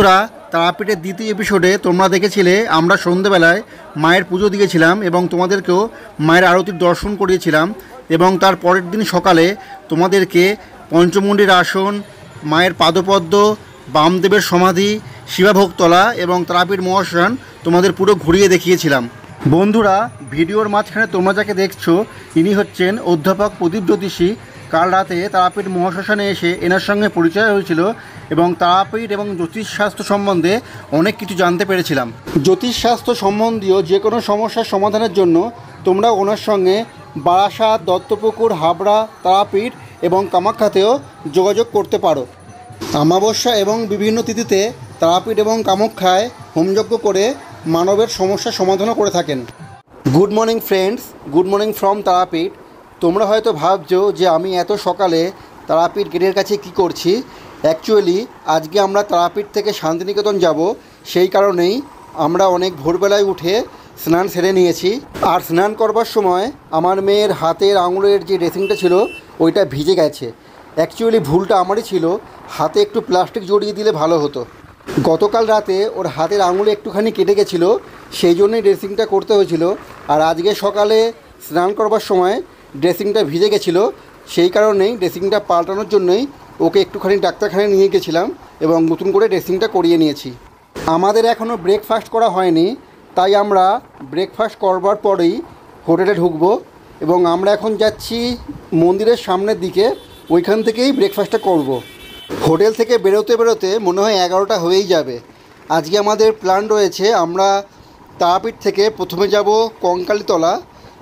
বন্ধুরা, তারাপীঠের দ্বিতীয় এপিসোডে তোমরা দেখেছিলে আমরা সন্ধ্যেবেলায় মায়ের পুজো দিয়েছিলাম এবং তোমাদেরকেও মায়ের আরতির দর্শন করিয়েছিলাম এবং তার পরের দিন সকালে তোমাদেরকে পঞ্চমুণ্ডির আসন, মায়ের পাদপদ্ম, বামদেবের সমাধি, শিবাভোগতলা এবং তারাপীঠ মহাশ্মশান তোমাদের পুরো ঘুরিয়ে দেখিয়েছিলাম। বন্ধুরা, ভিডিওর মাঝখানে তোমরা যাকে দেখছো ইনি হচ্ছেন অধ্যাপক প্রদীপ জ্যোতিষী। কাল রাতে তারাপীঠ মহাশ্মশানে এসে এনার সঙ্গে পরিচয় হয়েছিল এবং তারাপীঠ এবং জ্যোতিষশাস্ত্র সম্বন্ধে অনেক কিছু জানতে পেরেছিলাম। জ্যোতিষশাস্ত্র সম্বন্ধীয় যে কোনো সমস্যার সমাধানের জন্য তোমরা ওনার সঙ্গে বারাসাত, দত্তপুকুর, হাবড়া, তারাপীঠ এবং কামাখ্যাতেও যোগাযোগ করতে পারো। অমাবস্যা এবং বিভিন্ন তিথিতে তারাপীঠ এবং কামাখ্যায় হোমযজ্ঞ করে মানবের সমস্যার সমাধানও করে থাকেন। Good morning friends, good morning from Tarapith. তোমরা হয়তো ভাবছো যে আমি এত সকালে তারাপীঠ গেটের কাছে কি করছি। অ্যাকচুয়ালি আজকে আমরা তারাপীঠ থেকে শান্তিনিকেতন যাব, সেই কারণেই আমরা অনেক ভোরবেলায় উঠে স্নান সেরে নিয়েছি। আর স্নান করবার সময় আমার মেয়ের হাতের আঙুলের যে ড্রেসিংটা ছিল ওইটা ভিজে গেছে। অ্যাকচুয়ালি ভুলটা আমারই ছিল, হাতে একটু প্লাস্টিক জড়িয়ে দিলে ভালো হতো। গতকাল রাতে ওর হাতের আঙুলে একটুখানি কেটে গেছিলো, সেই জন্যই ড্রেসিংটা করতে হয়েছিল। আর আজকে সকালে স্নান করবার সময় ড্রেসিংটা ভিজে গেছিলো, সেই কারণেই ড্রেসিংটা পাল্টানোর জন্যই ওকে একটুখানি ডাক্তারখানায় নিয়ে গেছিলাম এবং নতুন করে ড্রেসিংটা করিয়ে নিয়েছি। আমাদের এখনও ব্রেকফাস্ট করা হয়নি, তাই আমরা ব্রেকফাস্ট করবার পরেই হোটেলে ঢুকবো এবং আমরা এখন যাচ্ছি মন্দিরের সামনের দিকে, ওইখান থেকেই ব্রেকফাস্টটা করব। হোটেল থেকে বেরোতে বেরোতে মনে হয় 11টা হয়েই যাবে। আজকে আমাদের প্ল্যান রয়েছে, আমরা তারাপীঠ থেকে প্রথমে যাব কঙ্কালীতলা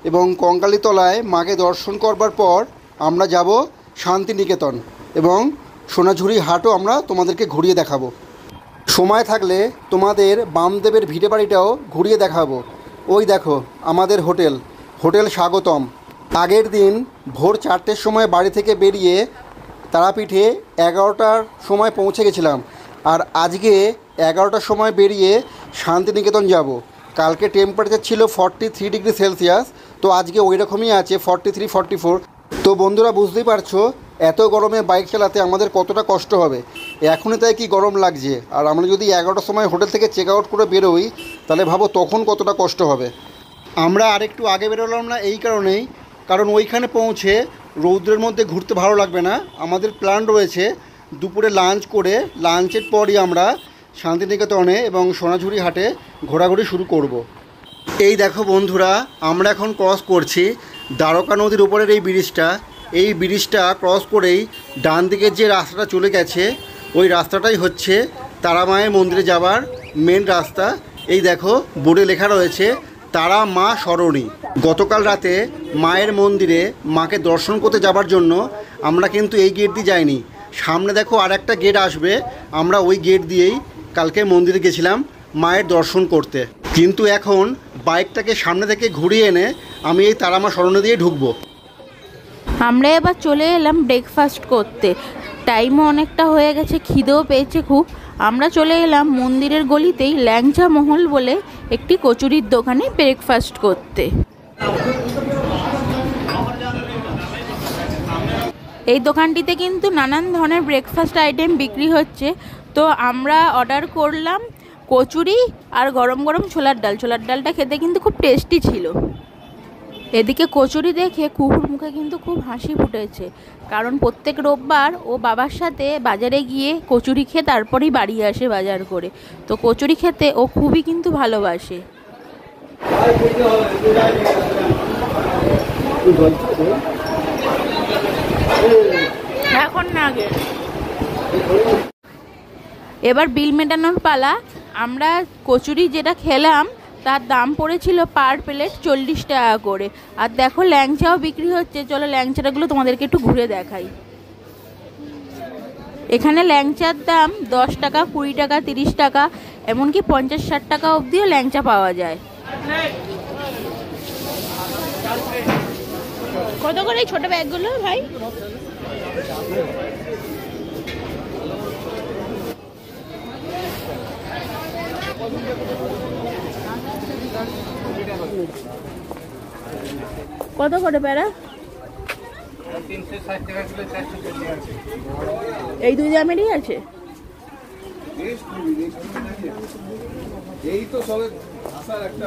এবং কঙ্কালীতলায় মাকে দর্শন করবার পর আমরা যাব শান্তিনিকেতন এবং সোনাঝুরি হাটও আমরা তোমাদেরকে ঘুরিয়ে দেখাবো। সময় থাকলে তোমাদের বামদেবের ভিটে বাড়িটাও ঘুরিয়ে দেখাবো। ওই দেখো আমাদের হোটেল স্বাগতম। আগের দিন ভোর 4টের সময় বাড়ি থেকে বেরিয়ে তারাপীঠে 11টার সময় পৌঁছে গেছিলাম, আর আজকে 11টার সময় বেরিয়ে শান্তিনিকেতন যাব। কালকে টেম্পারেচার ছিল 43 ডিগ্রি সেলসিয়াস, তো আজকে ওই রকমই আছে 43-44। তো বন্ধুরা, বুঝতেই পারছো এত গরমে বাইক চালাতে আমাদের কতটা কষ্ট হবে। এখনই তাই কি গরম লাগছে, আর আমরা যদি 11টার সময় হোটেল থেকে চেক আউট করে বেরোই তাহলে ভাবো তখন কতটা কষ্ট হবে। আমরা আরেকটু আগে বেরোলাম না এই কারণেই, কারণ ওইখানে পৌঁছে রৌদ্রের মধ্যে ঘুরতে ভালো লাগবে না। আমাদের প্ল্যান রয়েছে দুপুরে লাঞ্চ করে, লাঞ্চের পরই আমরা শান্তিনিকেতনে এবং সোনাঝুরি হাটে ঘোরাঘুরি শুরু করব। এই দেখো বন্ধুরা, আমরা এখন ক্রস করছি দ্বারকা নদীর উপরের এই ব্রিজটা ক্রস করেই ডান দিকের যে রাস্তাটা চলে গেছে ওই রাস্তাটাই হচ্ছে তারা মায়ের মন্দিরে যাওয়ার মেন রাস্তা। এই দেখো বোর্ডে লেখা রয়েছে তারা মা সরণী। গতকাল রাতে মায়ের মন্দিরে মাকে দর্শন করতে যাবার জন্য আমরা কিন্তু এই গেট দিয়ে যাইনি, সামনে দেখো আর একটা গেট আসবে, আমরা ওই গেট দিয়েই কালকে মন্দিরে গেছিলাম মায়ের দর্শন করতে। কিন্তু এখন বাইকটাকে সামনে থেকে ঘুরিয়ে এনে আমি এই তারা মা সরণী দিয়ে ঢুকবো। আমরা এবার চলে এলাম ব্রেকফাস্ট করতে, টাইমও অনেকটা হয়ে গেছে, খিদেও পেয়েছে খুব। আমরা চলে এলাম মন্দিরের গলিতেই ল্যাংচা মহল বলে একটি কচুরির দোকানে ব্রেকফাস্ট করতে। এই দোকানটিতে কিন্তু নানান ধরনের ব্রেকফাস্ট আইটেম বিক্রি হচ্ছে। তো আমরা অর্ডার করলাম কচুরি আর গরম গরম ছোলার ডালটা খেতে কিন্তু খুব টেস্টি ছিল। এদিকে কচুরি দেখে কুহুর মুখে কিন্তু খুব হাসি ফুটেছে, কারণ প্রত্যেক রোববার ও বাবার সাথে বাজারে গিয়ে কচুরি খেয়ে তারপরেই বাড়ি আসে বাজার করে। তো কচুরি খেতে ও খুবই কিন্তু ভালোবাসে। এখন না আগে, এবার বিল মেটানোর পালা। আমরা কচুরি যেটা খেলাম তার দাম পড়েছিল পার প্লেট 40 টাকা করে। আর দেখো ল্যাংচাও বিক্রি হচ্ছে, চলো ল্যাংচাটাগুলো তোমাদেরকে একটু ঘুরে দেখাই। এখানে ল্যাংচার দাম 10 টাকা, 20 টাকা, 30 টাকা, এমনকি 50-60 টাকা অবধিও ল্যাংচা পাওয়া যায়। কত করে এই ছোট ব্যাগগুলো ভাই? কত করে প্যারা? 360 টাকা কিলো, 440 আছে। এই দুই দামেরই আছে। এই তো সবে আসার একটা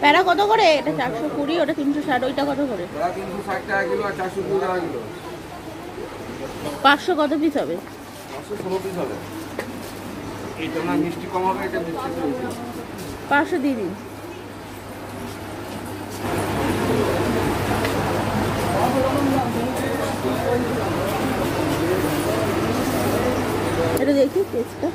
প্যারা কত করে? এটা 420, ওটা 360, ওইটা কত করে? 360 টাকা কিলো আর 420 টাকা কিলো। 500 কত পিস হবে? 516 পিস হবে। এটা না মিষ্টি কম হবে, এটা মিষ্টি কম হবে। 500 দিয়ে দিন। এটা দেখি টেস্টটা।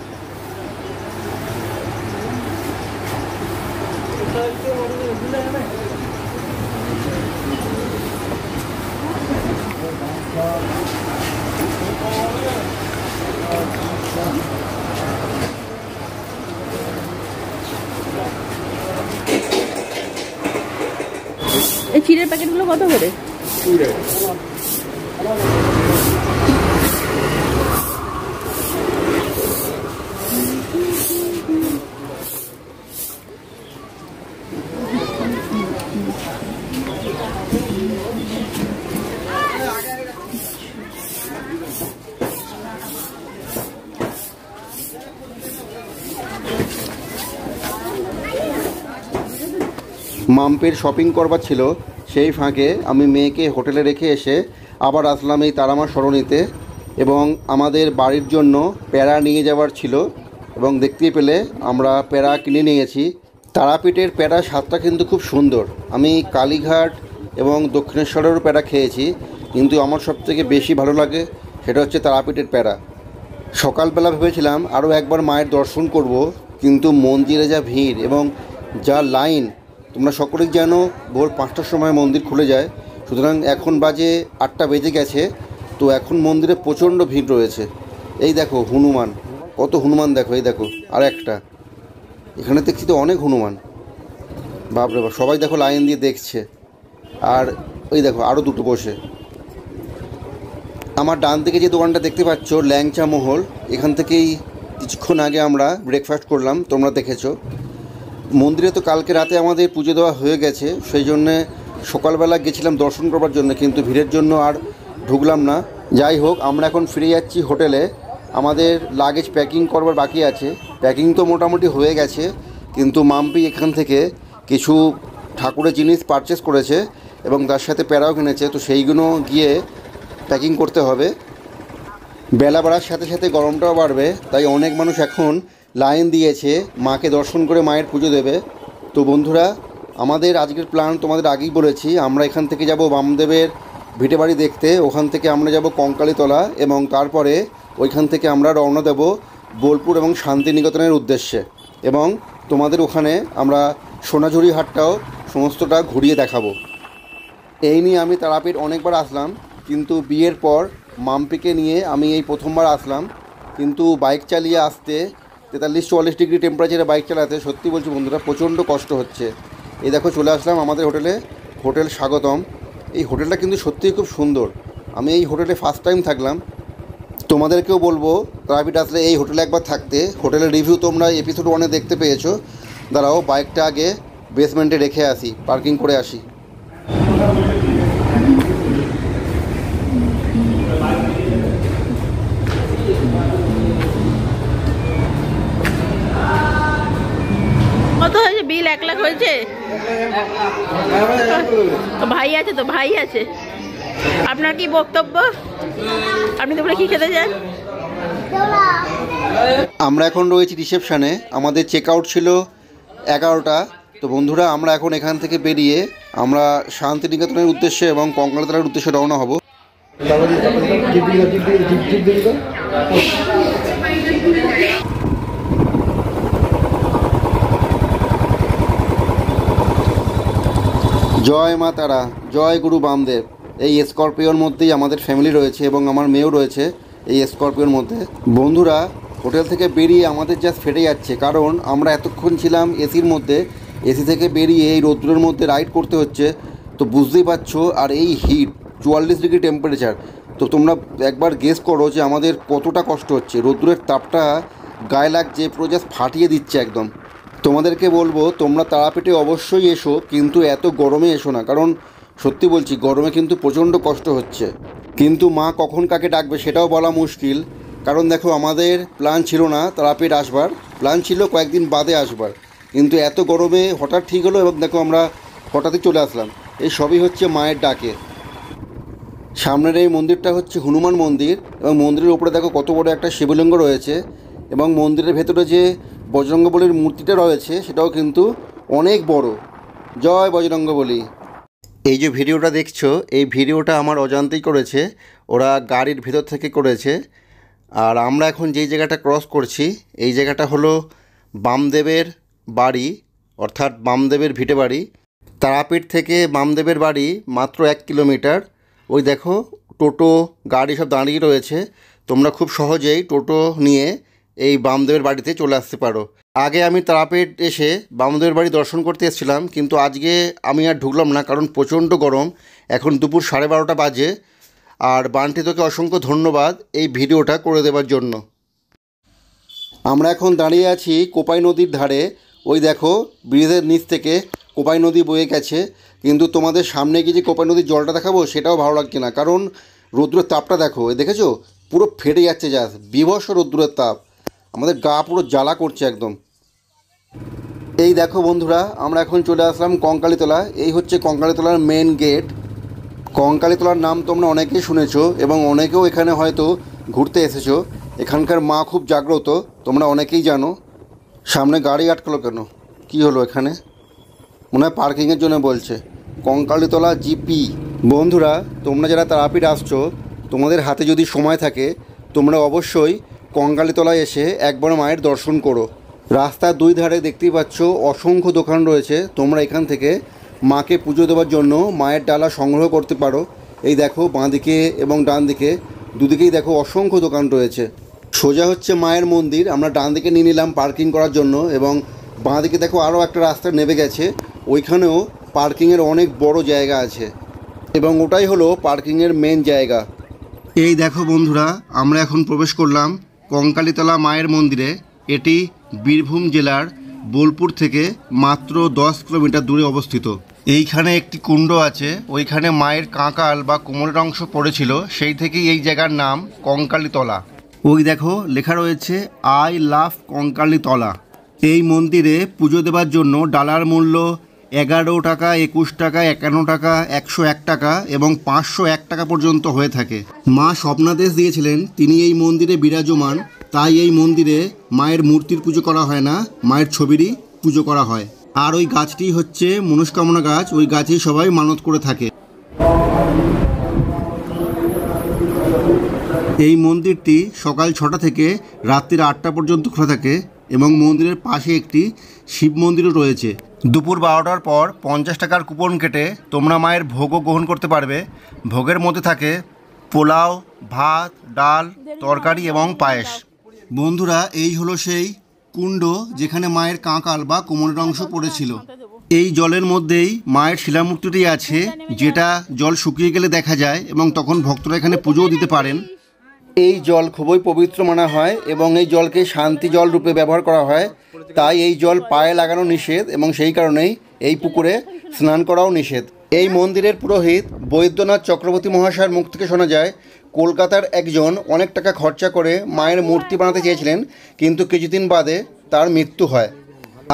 এই চিড়ের প্যাকেটগুলো কত করে? মাম্পির শপিং করবার ছিল, সেই ফাঁকে আমি মেয়েকে হোটেলে রেখে এসে আবার আসলাম এই তারামা সরণিতে, এবং আমাদের বাড়ির জন্য প্যারা নিয়ে যাওয়ার ছিল, এবং দেখতেই পেলে আমরা প্যারা কিনে নিয়েছি। তারাপীঠের প্যারা স্বাদটা কিন্তু খুব সুন্দর। আমি কালীঘাট এবং দক্ষিণেশ্বরেরও প্যারা খেয়েছি, কিন্তু আমার সবথেকে বেশি ভালো লাগে সেটা হচ্ছে তারাপীঠের প্যারা। সকালবেলা ভেবেছিলাম আরও একবার মায়ের দর্শন করব, কিন্তু মন্দিরে যা ভিড় এবং যা লাইন, তোমরা সকলেই জানো ভোর 5টার সময় মন্দির খুলে যায়, সুতরাং এখন বাজে 8টা বেজে গেছে, তো এখন মন্দিরে প্রচণ্ড ভিড় রয়েছে। এই দেখো হনুমান, কত হনুমান দেখো, এই দেখো আর একটা, এখানে দেখছি তো অনেক হনুমান, বাপরে বাপ, সবাই দেখো লাইন দিয়ে দেখছে। আর ওই দেখো আরও দুটো বসে। আমার ডান দিকে যে দোকানটা দেখতে পাচ্ছ, ল্যাংচা মহল, এখান থেকেই কিছুক্ষণ আগে আমরা ব্রেকফাস্ট করলাম, তোমরা দেখেছো। মন্দিরে তো কালকে রাতে আমাদের পুজো দেওয়া হয়ে গেছে, সেই জন্যে সকালবেলা গেছিলাম দর্শন করবার জন্য, কিন্তু ভিড়ের জন্য আর ঢুকলাম না। যাই হোক, আমরা এখন ফিরে যাচ্ছি হোটেলে। আমাদের লাগেজ প্যাকিং করবার বাকি আছে। প্যাকিং তো মোটামুটি হয়ে গেছে, কিন্তু মাম্পি এখান থেকে কিছু ঠাকুরের জিনিস পারচেস করেছে এবং তার সাথে প্যারাও কিনেছে, তো সেইগুলো গিয়ে প্যাকিং করতে হবে। বেলা বাড়ার সাথে সাথে গরমটাও বাড়বে, তাই অনেক মানুষ এখন লাইন দিয়েছে মাকে দর্শন করে মায়ের পুজো দেবে। তো বন্ধুরা, আমাদের আজকের প্ল্যান তোমাদের আগেই বলেছি, আমরা এখান থেকে যাব বামদেবের ভিটে বাড়ি দেখতে, ওখান থেকে আমরা যাব কঙ্কালীতলা, এবং তারপরে ওইখান থেকে আমরা রওনা দেব বোলপুর এবং শান্তিনিকেতনের উদ্দেশ্যে, এবং তোমাদের ওখানে আমরা সোনাঝুরি হাটটাও সমস্তটা ঘুরিয়ে দেখাবো। এই নিয়ে আমি তারাপীঠ অনেকবার আসলাম, কিন্তু বিয়ের পর মাম্পিকে নিয়ে আমি এই প্রথমবার আসলাম। কিন্তু বাইক চালিয়ে আসতে 43-44 ডিগ্রি টেম্পারেচারে বাইক চালাতে সত্যি বলছি বন্ধুরা প্রচণ্ড কষ্ট হচ্ছে। এই দেখো চলে আসলাম আমাদের হোটেলে, হোটেল স্বাগতম। এই হোটেলটা কিন্তু সত্যিই খুব সুন্দর। আমি এই হোটেলে ফার্স্ট টাইম থাকলাম, তোমাদেরকেও বলবো তারাপীঠ আসলে এই হোটেলে একবার থাকতে। হোটেলের রিভিউ তোমরা এপিসোড 1-এ দেখতে পেয়েছো। দাঁড়াও, বাইকটা আগে বেসমেন্টে রেখে আসি, পার্কিং করে আসি। কত হয়েছে বিল? 1 লাখ হয়েছে? তো ভাই আছে, তো ভাই আছে। আপনার কি বক্তব্য? আপনি তোমরা কি খেতে চান? আমরা এখন রয়েছি রিসেপশানে। আমাদের চেক আউট ছিল 11টা। তো বন্ধুরা, আমরা এখন এখান থেকে বেরিয়ে আমরা শান্তিনিকেতনের উদ্দেশ্যে এবং কঙ্কালীতলার উদ্দেশ্যে রওনা হব। জয় মা তারা, জয় গুরু বামদেব। এই স্করপিওর মধ্যেই আমাদের ফ্যামিলি রয়েছে এবং আমার মেয়েও রয়েছে এই স্করপিওর মধ্যে। বন্ধুরা, হোটেল থেকে বেরিয়ে আমাদের জাস্ট ফেটে যাচ্ছে, কারণ আমরা এতক্ষণ ছিলাম এসির মধ্যে, এসি থেকে বেরিয়ে এই রৌদ্রের মধ্যে রাইড করতে হচ্ছে, তো বুঝতেই পারছো। আর এই হিট 44 ডিগ্রি টেম্পারেচার, তো তোমরা একবার গেস করো যে আমাদের কতটা কষ্ট হচ্ছে। রৌদ্রের তাপটা গায়ে লাগছে, পুরো জাস্ট ফাটিয়ে দিচ্ছে একদম। তোমাদেরকে বলবো তোমরা তারাপীঠে অবশ্যই এসো, কিন্তু এত গরমে এসো না, কারণ সত্যি বলছি গরমে কিন্তু প্রচণ্ড কষ্ট হচ্ছে। কিন্তু মা কখন কাকে ডাকবে সেটাও বলা মুশকিল, কারণ দেখো আমাদের প্ল্যান ছিল না তারাপীঠ আসবার, প্ল্যান ছিল কয়েকদিন বাদে আসবার, কিন্তু এত গরমে হঠাৎ ঠিক হলো এবং দেখো আমরা হঠাৎই চলে আসলাম। এই সবই হচ্ছে মায়ের ডাকে। সামনের এই মন্দিরটা হচ্ছে হনুমান মন্দির এবং মন্দিরের উপরে দেখো কত বড় একটা শিবলিঙ্গ রয়েছে এবং মন্দিরের ভেতরে যে বজরঙ্গবলীর মূর্তিটা রয়েছে সেটাও কিন্তু অনেক বড়। জয় বজরঙ্গবলী। এই যে ভিডিওটা দেখছো এই ভিডিওটা আমার অজান্তেই করেছে, ওরা গাড়ির ভেতর থেকে করেছে। আর আমরা এখন যেই জায়গাটা ক্রস করছি এই জায়গাটা হলো বামদেবের বাড়ি, অর্থাৎ বামদেবের ভিটে বাড়ি। তারাপীঠ থেকে বামদেবের বাড়ি মাত্র 1 কিলোমিটার। ওই দেখো টোটো গাড়ি সব দাঁড়িয়ে রয়েছে, তোমরা খুব সহজেই টোটো নিয়ে এই বামদেবের বাড়িতে চলে আসতে পারো। আগে আমি তারাপীঠ এসে বামদেবের বাড়ি দর্শন করতে এসেছিলাম, কিন্তু আজকে আমি আর ঢুকলাম না, কারণ প্রচণ্ড গরম। এখন দুপুর 12:30 বাজে। আর বান্টি তোকে অসংখ্য ধন্যবাদ এই ভিডিওটা করে দেওয়ার জন্য। আমরা এখন দাঁড়িয়ে আছি কোপাই নদীর ধারে। ওই দেখো ব্রিজের নিচ থেকে কোপাই নদী বয়ে গেছে, কিন্তু তোমাদের সামনে গিয়ে যে কোপাই নদীর জলটা দেখাবো সেটাও ভালো লাগছে না, কারণ রৌদ্রের তাপটা দেখো, দেখেছো পুরো ফেটে যাচ্ছে, জাস্ট বিভৎস রৌদ্রের তাপ, আমাদের গা পুরো জ্বালা করছে একদম। এই দেখো বন্ধুরা আমরা এখন চলে আসলাম কঙ্কালীতলা। এই হচ্ছে কঙ্কালীতলার মেন গেট। কঙ্কালীতলার নাম তোমরা অনেকেই শুনেছো এবং অনেকেও এখানে হয়তো ঘুরতে এসেছো। এখানকার মা খুব জাগ্রত, তোমরা অনেকেই জানো। সামনে গাড়ি আটকালো কেন, কি হলো এখানে? মনে হয় পার্কিংয়ের জন্য বলছে। কঙ্কালীতলা জিপি। বন্ধুরা তোমরা যারা তারাপীঠ আসছো, তোমাদের হাতে যদি সময় থাকে তোমরা অবশ্যই কঙ্কালীতলায় এসে একবার মায়ের দর্শন করো। রাস্তার দুই ধারে দেখতেই পাচ্ছ অসংখ্য দোকান রয়েছে, তোমরা এখান থেকে মাকে পুজো দেওয়ার জন্য মায়ের ডালা সংগ্রহ করতে পারো। এই দেখো বাঁদিকে এবং ডান দিকে দুদিকেই দেখো অসংখ্য দোকান রয়েছে। সোজা হচ্ছে মায়ের মন্দির, আমরা ডান দিকে নিয়ে নিলাম পার্কিং করার জন্য, এবং বাঁদিকে দেখো আরও একটা রাস্তা নেমে গেছে, ওইখানেও পার্কিংয়ের অনেক বড় জায়গা আছে এবং ওটাই হলো পার্কিংয়ের মেন জায়গা। এই দেখো বন্ধুরা আমরা এখন প্রবেশ করলাম কঙ্কালীতলা মায়ের মন্দিরে। এটি বীরভূম জেলার বোলপুর থেকে মাত্র 10 কিলোমিটার দূরে অবস্থিত। এইখানে একটি কুণ্ড আছে, ওইখানে মায়ের কাঁকাল বা কোমরের অংশ পড়েছিল, সেই থেকেই এই জায়গার নাম কঙ্কালীতলা। ওই দেখো লেখা রয়েছে আই লাভ কঙ্কালীতলা। এই মন্দিরে পুজো দেওয়ার জন্য ডালার মূল্য 11 টাকা, 21 টাকা, 51 টাকা, 101 টাকা এবং 501 টাকা পর্যন্ত হয়ে থাকে। মা স্বপ্নাদেশ দিয়েছিলেন তিনি এই মন্দিরে বিরাজমান, তাই এই মন্দিরে মায়ের মূর্তির পুজো করা হয় না, মায়ের ছবিরই পুজো করা হয়। আর ওই গাছটি হচ্ছে মনস্কামনা গাছ, ওই গাছেই সবাই মানত করে থাকে। এই মন্দিরটি সকাল 6টা থেকে রাত্রির 8টা পর্যন্ত খোলা থাকে এবং মন্দিরের পাশে একটি শিব মন্দিরও রয়েছে। দুপুর 12টার পর 50 টাকার কুপন কেটে তোমরা মায়ের ভোগও গ্রহণ করতে পারবে। ভোগের মধ্যে থাকে পোলাও, ভাত, ডাল, তরকারি এবং পায়েস। বন্ধুরা এই হলো সেই কুণ্ড যেখানে মায়ের কাঁকাল বা কোমরের অংশ পড়েছিল। এই জলের মধ্যেই মায়ের শিলামূর্তিটি আছে, যেটা জল শুকিয়ে গেলে দেখা যায় এবং তখন ভক্তরা এখানে পুজোও দিতে পারেন। এই জল খুবই পবিত্র মানা হয় এবং এই জলকে শান্তি জল রূপে ব্যবহার করা হয়, তাই এই জল পায়ে লাগানো নিষেধ এবং সেই কারণেই এই পুকুরে স্নান করাও নিষেধ। এই মন্দিরের পুরোহিত বৈদ্যনাথ চক্রবর্তী মহাশয়ের মুখ থেকে শোনা যায় কলকাতার একজন অনেক টাকা খরচা করে মায়ের মূর্তি বানাতে চেয়েছিলেন, কিন্তু কিছুদিন বাদে তার মৃত্যু হয়।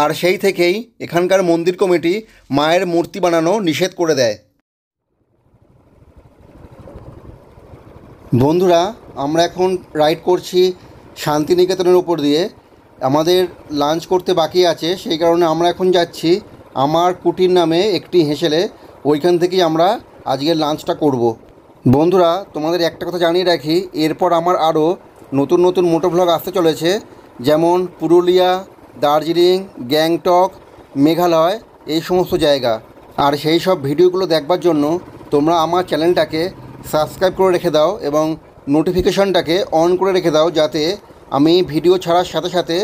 আর সেই থেকেই এখানকার মন্দির কমিটি মায়ের মূর্তি বানানো নিষেধ করে দেয়। বন্ধুরা আমরা এখন রাইড করছি শান্তিনিকেতনের উপর দিয়ে। আমাদের লাঞ্চ করতে বাকি আছে, সেই কারণে আমরা এখন যাচ্ছি আমার কুটির নামে একটি হেঁসেলে, ওইখান থেকেই আমরা আজকের লাঞ্চটা করব। বন্ধুরা তোমাদের একটা কথা জানিয়ে রাখি, এরপর আমার আরও নতুন নতুন মোটো ভ্লগ আসতে চলেছে, যেমন পুরুলিয়া, দার্জিলিং, গ্যাংটক, মেঘালয়, এই সমস্ত জায়গা। আর সেই সব ভিডিওগুলো দেখবার জন্য তোমরা আমার চ্যানেলটাকে সাবস্ক্রাইব করে রেখে দাও এবং নোটিফিকেশনটাকে অন করে রেখে দাও, যাতে আমি ভিডিও ছাড়ার সাথে সাথে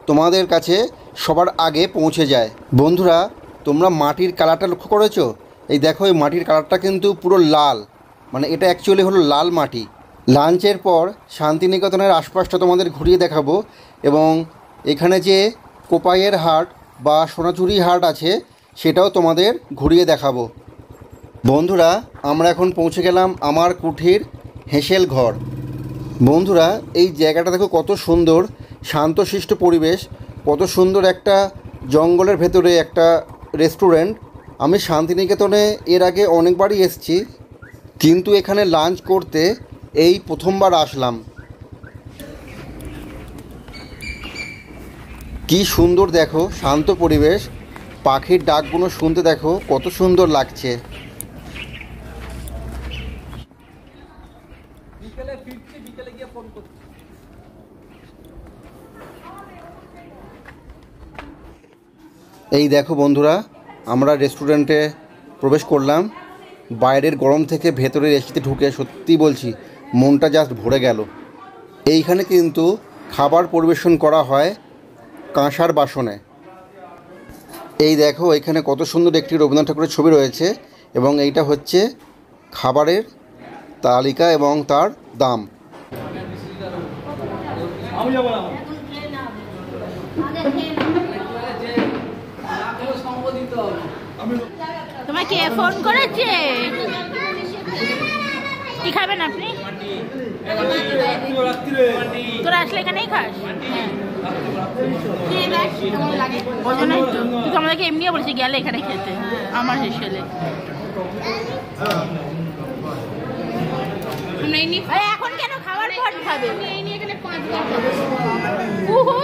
তোমাদের কাছে সবার আগে পৌঁছে যায়। বন্ধুরা তোমরা মাটির কালারটা লক্ষ্য করেছো? এই দেখো এই মাটির কালারটা কিন্তু পুরো লাল, মানে এটা অ্যাকচুয়ালি হলো লাল মাটি। লাঞ্চের পর শান্তিনিকেতনের আশপাশটা তোমাদের ঘুরিয়ে দেখাবো এবং এখানে যে কোপাইয়ের হাট বা সোনাঝুরি হাট আছে সেটাও তোমাদের ঘুরিয়ে দেখাবো। বন্ধুরা আমরা এখন পৌঁছে গেলাম আমার কুঠির হেঁসেল ঘর। বন্ধুরা, এই জায়গাটা দেখো কত সুন্দর, শান্তশিষ্ট পরিবেশ, কত সুন্দর একটা জঙ্গলের ভেতরে একটা রেস্টুরেন্ট। আমি শান্তিনিকেতনে এর আগে অনেকবারই এসেছি, কিন্তু এখানে লাঞ্চ করতে এই প্রথমবার আসলাম। কি সুন্দর দেখো, শান্ত পরিবেশ, পাখির ডাকগুলো শুনতে দেখো কত সুন্দর লাগছে। এই দেখো বন্ধুরা, আমরা রেস্টুরেন্টে প্রবেশ করলাম। বাইরের গরম থেকে ভেতরের এসিতে ঢুকে সত্যি বলছি মনটা জাস্ট ভরে গেল। এইখানে কিন্তু খাবার পরিবেশন করা হয় কাঁসার বাসনে। এই দেখো এখানে কত সুন্দর একটি রবীন্দ্রনাথ ঠাকুরের ছবি রয়েছে, এবং এইটা হচ্ছে খাবারের তালিকা এবং তার দাম। তোমার কে ফোন করেছে? কি খাবেন আপনি? তোরা আসলে এখানেই খাস? তুই তো আমাদেরকে এমনিও বলছি গেলে এখানে খেতে, আমার হেসেলে। এখন কেন খাওয়ার পর খাবে?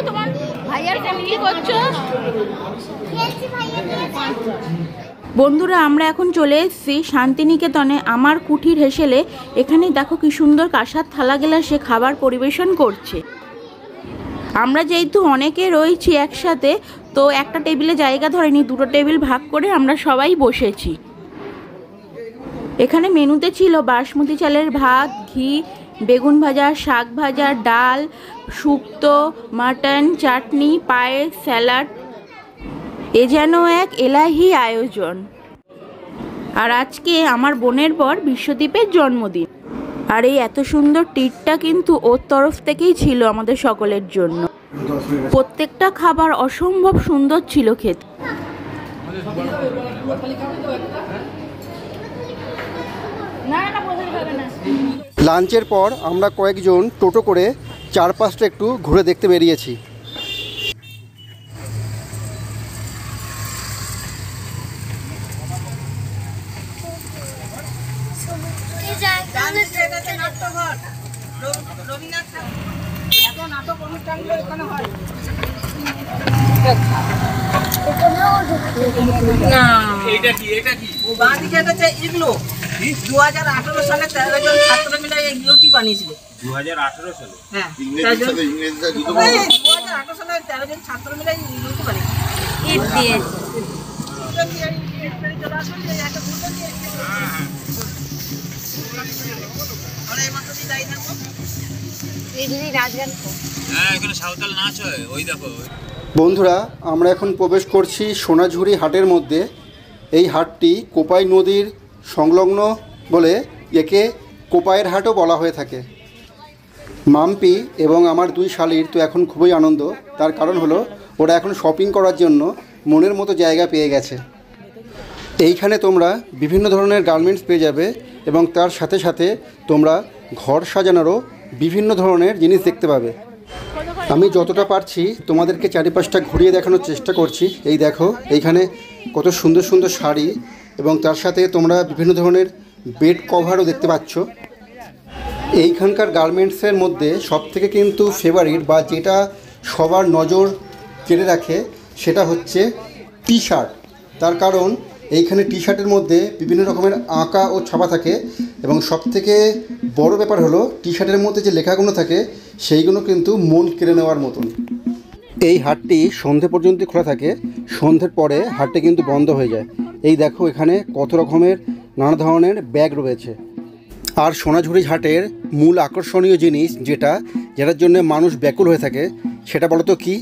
তোমার ভাইয়ার কেমন কি করছো? বন্ধুরা, আমরা এখন চলে এসেছি শান্তিনিকেতনে আমার কুঠির হেসেলে। এখানে দেখো কি সুন্দর কাঁসার থালা গ্লাসে খাবার পরিবেশন করছে। আমরা যেহেতু অনেকে রয়েছি একসাথে, তো একটা টেবিলে জায়গা ধরেনি, দুটো টেবিল ভাগ করে আমরা সবাই বসেছি। এখানে মেনুতে ছিল বাসমতি চালের ভাত, ঘি, বেগুন ভাজা, শাক ভাজা, ডাল, শুক্তো, মাটন, চাটনি, পায়েস, স্যালাড। এ যেন এক এলাহি আয়োজন। আর আজকে আমার বোনের বর বিশ্বদীপের জন্মদিন, আর এই এত সুন্দর ট্রিটটা কিন্তু ওর তরফ থেকেই ছিল আমাদের সকলের জন্য। প্রত্যেকটা খাবার অসম্ভব সুন্দর ছিল খেতে। লাঞ্চের পর আমরা কয়েকজন টোটো করে চারপাশটা একটু ঘুরে দেখতে বেরিয়েছি। ইগলো 2018 সালে 13 জন ছাত্র মিলে এগুলোটি বানিয়েছিল। 2018 সালে? হ্যাঁ, 2018 সালে 13 জন ছাত্র মিলে এগুলোটি বানিয়েছিল। ইট দিয়ে আমরা এই মাত্রই যাই থাকবো। এই যদি রাজগান, হ্যাঁ, এখানে সাঁওতাল নাচ হয়, ওই দেখো। বন্ধুরা, আমরা এখন প্রবেশ করছি সোনাঝুরি হাটের মধ্যে। এই হাটটি কোপাই নদীর সংলগ্ন বলে একে কোপাইয়ের হাটও বলা হয়ে থাকে। মাম্পি এবং আমার দুই শালির তো এখন খুবই আনন্দ, তার কারণ হলো ওরা এখন শপিং করার জন্য মনের মতো জায়গা পেয়ে গেছে। এইখানে তোমরা বিভিন্ন ধরনের গার্মেন্টস পেয়ে যাবে, এবং তার সাথে সাথে তোমরা ঘর সাজানোরও বিভিন্ন ধরনের জিনিস দেখতে পাবে। আমি যতটা পারছি তোমাদেরকে চারিপাশটা ঘুরিয়ে দেখানোর চেষ্টা করছি। এই দেখো এইখানে কত সুন্দর সুন্দর শাড়ি, এবং তার সাথে তোমরা বিভিন্ন ধরনের বেড কভারও দেখতে পাচ্ছ। এইখানকার গার্মেন্টসের মধ্যে সবথেকে কিন্তু ফেভারিট বা যেটা সবার নজর কেড়ে রাখে সেটা হচ্ছে টি শার্ট। তার কারণ এইখানে টি শার্টের মধ্যে বিভিন্ন রকমের আঁকা ও ছাপা থাকে, এবং সবথেকে বড় ব্যাপার হলো টি শার্টের মধ্যে যে লেখাগুলো থাকে সেইগুলো কিন্তু মন কেড়ে নেওয়ার মতন। এই হাটটি সন্ধে পর্যন্ত খোলা থাকে, সন্ধ্যের পরে হাটটি কিন্তু বন্ধ হয়ে যায়। এই দেখো এখানে কত রকমের নানা ধরনের ব্যাগ রয়েছে। আর সোনাঝুরি হাটের মূল আকর্ষণীয় জিনিস যেটার জন্য মানুষ ব্যাকুল হয়ে থাকে, সেটা বলো তো কি?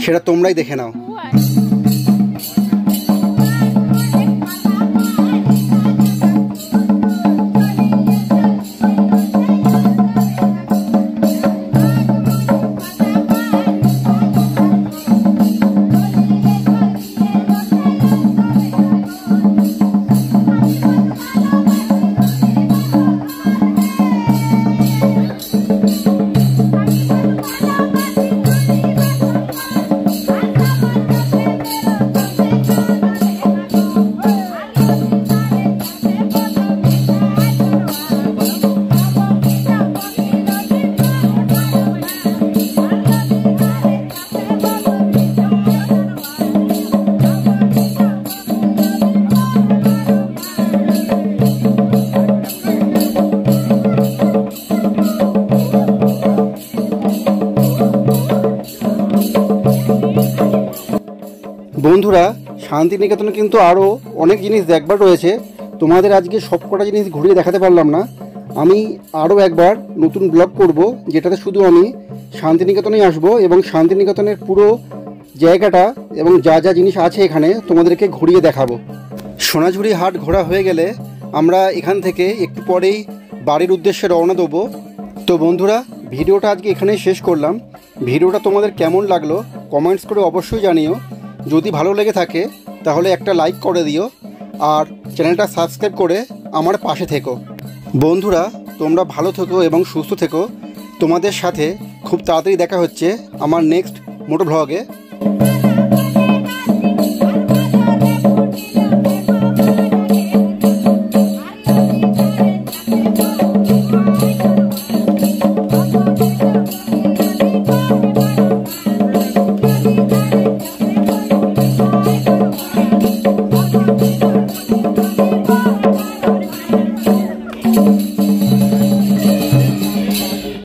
সেটা তোমরাই দেখে নাও। বন্ধুরা, শান্তিনিকেতনে কিন্তু আরও অনেক জিনিস দেখবার রয়েছে। তোমাদের আজকে সবকটা জিনিস ঘুরিয়ে দেখাতে পারলাম না। আমি আরও একবার নতুন ব্লগ করব, যেটাতে শুধু আমি শান্তিনিকেতনেই আসবো এবং শান্তিনিকেতনের পুরো জায়গাটা এবং যা যা জিনিস আছে এখানে তোমাদেরকে ঘুরিয়ে দেখাবো। সোনাঝুরি হাট ঘোরা হয়ে গেলে আমরা এখান থেকে একটু পরেই বাড়ির উদ্দেশ্যে রওনা দেবো। তো বন্ধুরা, ভিডিওটা আজকে এখানেই শেষ করলাম। ভিডিওটা তোমাদের কেমন লাগলো কমেন্টস করে অবশ্যই জানিও। যদি ভালো লেগে থাকে তাহলে একটা লাইক করে দিও আর চ্যানেলটা সাবস্ক্রাইব করে আমার পাশে থেকো। বন্ধুরা, তোমরা ভালো থেকো এবং সুস্থ থেকো। তোমাদের সাথে খুব তাড়াতাড়ি দেখা হচ্ছে আমার নেক্সট মোটো ব্লগে।